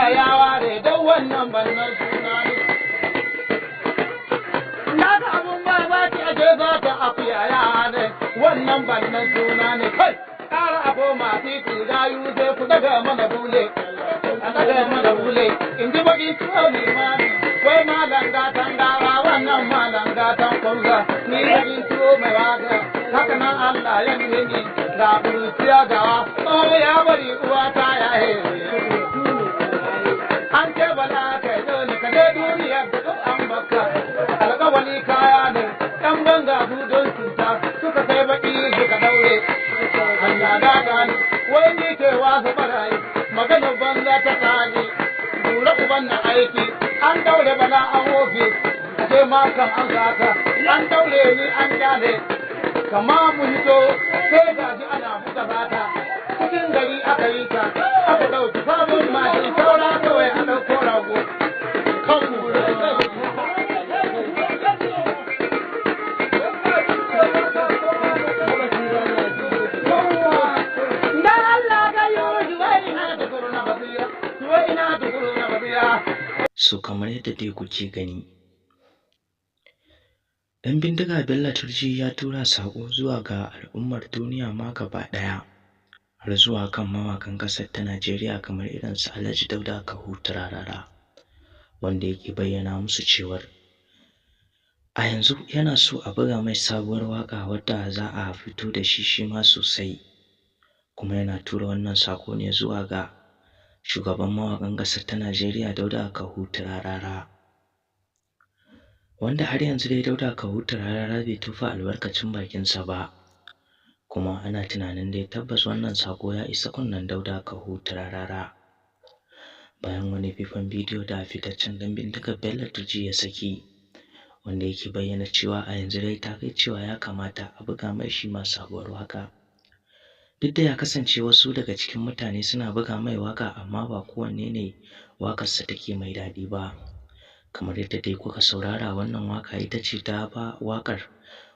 ya ware don wannan bannan suna ne. Na ga abun mamaki a za ta akuya ya ne wannan bannan suna ne kai. Ƙara abu masu ku gayu sai ku daga mana bule. A daga mana bule in ji baƙi tuwo limani. Wai malam gatan gawa wannan malam gatan kwamza. Ni baƙi tuwo mai waka. Haka nan Allah ya nuna ni ga buruciya gawa. Oh ya bari uwa ta ya he. An ce bala ka yi dole ka je duniya da duk an baka. Alƙawali kaya ne ɗan banga budon cuta suka kai baƙi suka daure. Allah da gani wai ni ke wasa barayi maganar banza ta tsage. Lura uban na aiki an daure bala an wofe. Sai ma kan an saka an daure ni an kyale. Kama mu hito sai gaji ana buga fata cikin gari aka yi ta aka ɗauki sabon mashin saura kawai a ɗauko rago kanmu da Allah ga yoji wai ina da guru na basira wai ina da guru na basira. So kamar yadda dai kuke gani, ɗan bindiga Bello Turji ya tura saƙo zuwa ga al'ummar duniya ma gaba ɗaya, har zuwa kan mawakan ƙasar ta Najeriya kamar irin su Alhaji Dauda Kahu Turarara, wanda yake bayyana musu cewar a yanzu yana so a buga mai sabuwar waƙa wadda za a fito da shi ma sosai, kuma yana tura wannan saƙo ne zuwa ga shugaban mawakan ƙasar ta Najeriya Dauda Kahu Turarara, wanda har yanzu dai Dauda Kahu Turarara bai tufa albarkacin bakinsa ba, kuma ana tunanin dai tabbas wannan sako ya isa kunnen Dauda Kahu Turarara bayan wani faifan bidiyo da fitaccen dan bindigar Bello Turji ya saki, wanda yake bayyana cewa a yanzu dai ta kai cewa ya kamata a buga mai shi ma sabuwar waka. Duk da ya kasance wasu daga cikin mutane suna buga mai waka amma ba kowanne ne wakarsa take mai daɗi ba. Kamar yadda dai kuka saurara, wannan waka ita ce ta ba wakar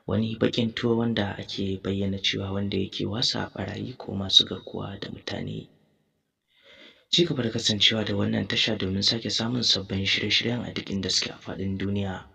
wani bakin tuwo wanda ake bayyana cewa wanda yake wasa barayi ko masu garkuwa da mutane. Ci gaba da kasancewa da wannan tasha domin sake samun sabbin shirye-shiryen a duk inda suke a faɗin duniya.